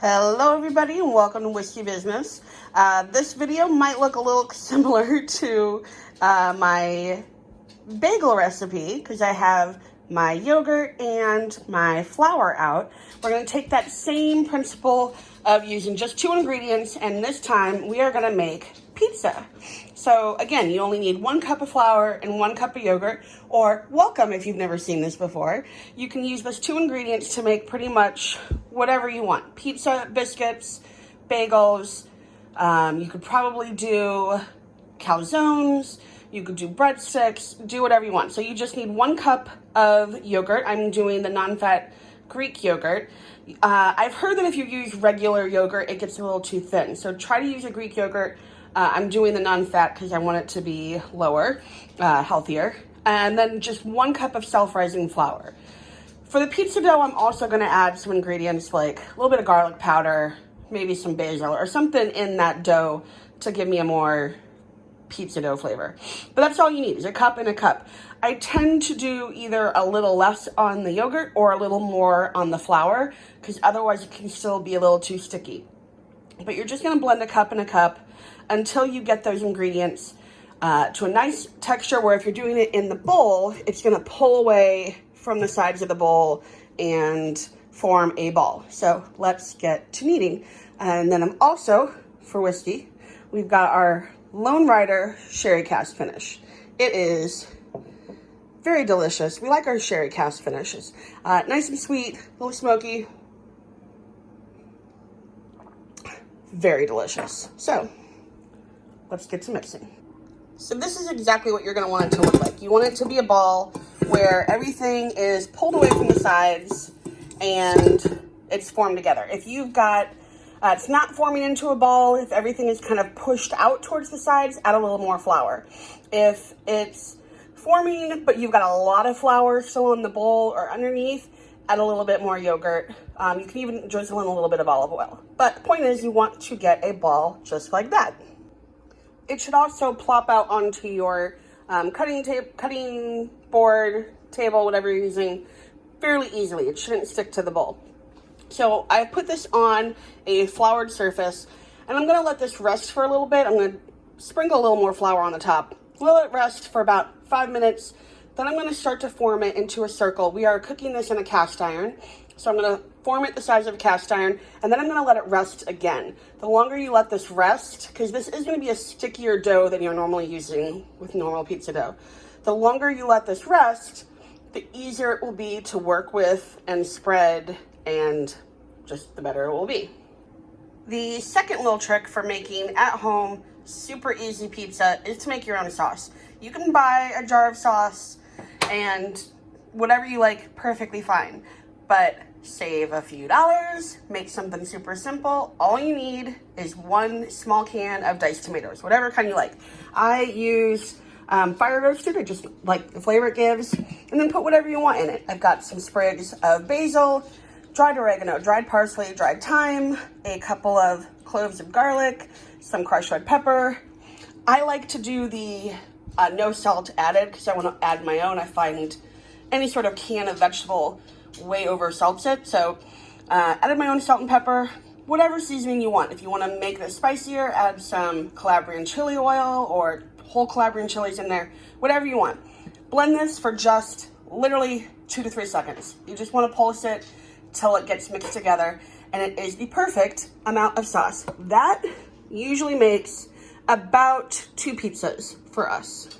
Hello everybody and welcome to Whiskey Business. This video might look a little similar to my bagel recipe because I have my yogurt and my flour out. We're going to take that same principle of using just two ingredients, and this time we are going to make pizza. So again, you only need 1 cup of flour and 1 cup of yogurt, or welcome if you've never seen this before. You can use those 2 ingredients to make pretty much whatever you want. Pizza, biscuits, bagels. You could probably do calzones. You could do breadsticks, do whatever you want. So you just need 1 cup of yogurt. I'm doing the non-fat Greek yogurt. I've heard that if you use regular yogurt, it gets a little too thin. So try to use a Greek yogurt. I'm doing the non-fat because I want it to be lower, healthier. And then just 1 cup of self-rising flour. For the pizza dough, I'm also going to add some ingredients like a little bit of garlic powder, maybe some basil or something in that dough to give me a more pizza dough flavor. But that's all you need is a cup and a cup. I tend to do either a little less on the yogurt or a little more on the flour because otherwise it can still be a little too sticky. But you're just going to blend a cup and a cup until you get those ingredients to a nice texture where if you're doing it in the bowl, it's going to pull away from the sides of the bowl and form a ball. So let's get to kneading. And then I'm also, for whiskey, we've got our Lone Rider Sherry Cask Finish. It is very delicious. We like our Sherry Cask Finishes. Nice and sweet, a little smoky. Very delicious. So let's get to mixing. So this is exactly what you're going to want it to look like. You want it to be a ball where everything is pulled away from the sides and it's formed together. If you've got, it's not forming into a ball, if everything is kind of pushed out towards the sides, add a little more flour. If it's forming, but you've got a lot of flour still in the bowl or underneath, add a little bit more yogurt. You can even drizzle in a little bit of olive oil. But the point is you want to get a ball just like that. It should also plop out onto your cutting board, table, whatever you're using, fairly easily. It shouldn't stick to the bowl. So I put this on a floured surface, and I'm going to let this rest for a little bit. I'm going to sprinkle a little more flour on the top. Let it rest for about 5 minutes. Then I'm going to start to form it into a circle. We are cooking this in a cast iron. So I'm going to form it the size of a cast iron, and then I'm going to let it rest again. The longer you let this rest, because this is going to be a stickier dough than you're normally using with normal pizza dough. The longer you let this rest, the easier it will be to work with and spread, and just the better it will be. The second little trick for making at home super easy pizza is to make your own sauce. You can buy a jar of sauce and whatever you like, perfectly fine. But save a few dollars, make something super simple. All you need is 1 small can of diced tomatoes, whatever kind you like. I use fire roasted, I just like the flavor it gives, and then put whatever you want in it. I've got some sprigs of basil, dried oregano, dried parsley, dried thyme, a couple of cloves of garlic, some crushed red pepper. I like to do the no salt added because I want to add my own. I find any sort of can of vegetable way over salts it. So added my own salt and pepper, whatever seasoning you want. If you want to make this spicier, add some Calabrian chili oil or whole Calabrian chilies in there, whatever you want. Blend this for just literally 2 to 3 seconds. You just want to pulse it till it gets mixed together, and it is the perfect amount of sauce. That usually makes about 2 pizzas for us.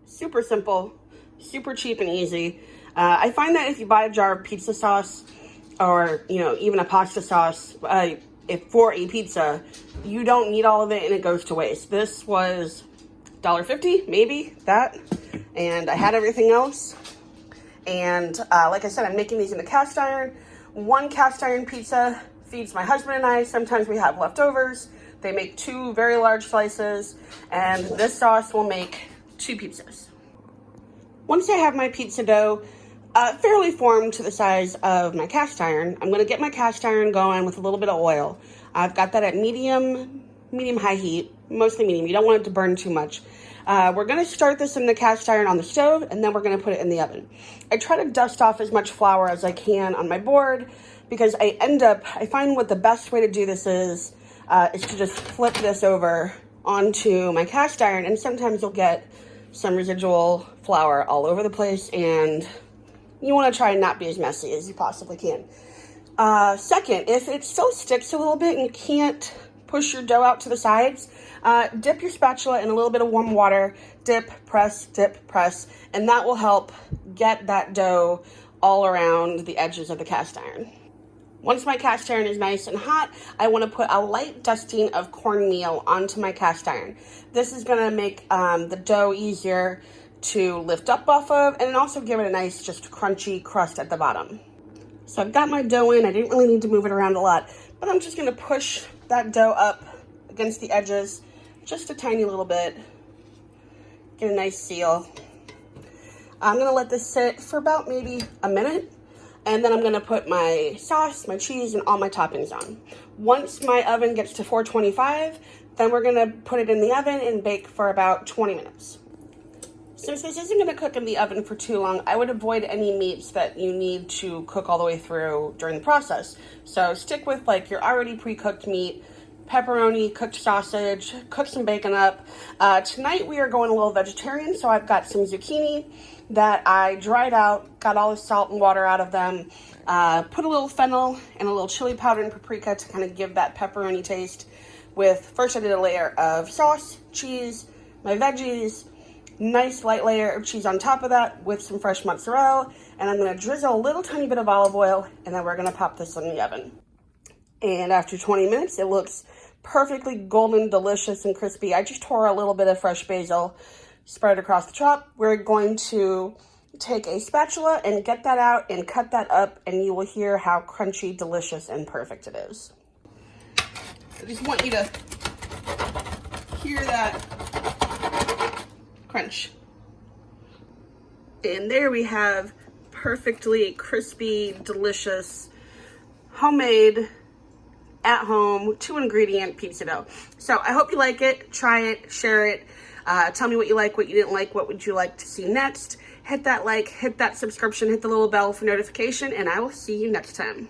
Super simple, super cheap and easy. I find that if you buy a jar of pizza sauce or, even a pasta sauce for a pizza, you don't need all of it and it goes to waste. This was $1.50, maybe that, and I had everything else. And like I said, I'm making these in the cast iron. 1 cast iron pizza feeds my husband and I. Sometimes we have leftovers. They make 2 very large slices, and this sauce will make 2 pizzas. Once I have my pizza dough fairly formed to the size of my cast iron, I'm going to get my cast iron going with a little bit of oil. I've got that at medium high heat, mostly medium. You don't want it to burn too much. We're gonna start this in the cast iron on the stove, and then we're gonna put it in the oven. I try to dust off as much flour as I can on my board, because I find what the best way to do this is to just flip this over onto my cast iron, and sometimes you'll get some residual flour all over the place, and you wanna try and not be as messy as you possibly can. Second, if it still sticks a little bit and you can't push your dough out to the sides, dip your spatula in a little bit of warm water, dip, press, and that will help get that dough all around the edges of the cast iron. Once my cast iron is nice and hot, I want to put a light dusting of cornmeal onto my cast iron. This is going to make the dough easier to lift up off of, and also give it a nice, just crunchy crust at the bottom. So I've got my dough in. I didn't really need to move it around a lot, but I'm just going to push that dough up against the edges just a tiny little bit. Get a nice seal. I'm going to let this sit for about maybe a minute. And then I'm gonna put my sauce, my cheese, and all my toppings on. Once my oven gets to 425, then we're gonna put it in the oven and bake for about 20 minutes. Since this isn't gonna cook in the oven for too long, I would avoid any meats that you need to cook all the way through during the process. So stick with like your already pre-cooked meat, pepperoni, cooked sausage, cook some bacon up. Tonight we are going a little vegetarian, so I've got some zucchini that I dried out, got all the salt and water out of them, put a little fennel and a little chili powder and paprika to kind of give that pepperoni taste. First I did a layer of sauce, cheese, my veggies, nice light layer of cheese on top of that with some fresh mozzarella, and I'm gonna drizzle a little tiny bit of olive oil, and then we're gonna pop this in the oven. And after 20 minutes, it looks perfectly golden, delicious, and crispy. I just tore a little bit of fresh basil, spread it across the top. We're going to take a spatula and get that out and cut that up, and you will hear how crunchy, delicious, and perfect it is. I just want you to hear that crunch. And there we have perfectly crispy, delicious, homemade, at home, 2-ingredient pizza dough. So I hope you like it. Try it, share it. Tell me what you like, what you didn't like, what would you like to see next. Hit that like, hit that subscription, hit the little bell for notification, and I will see you next time.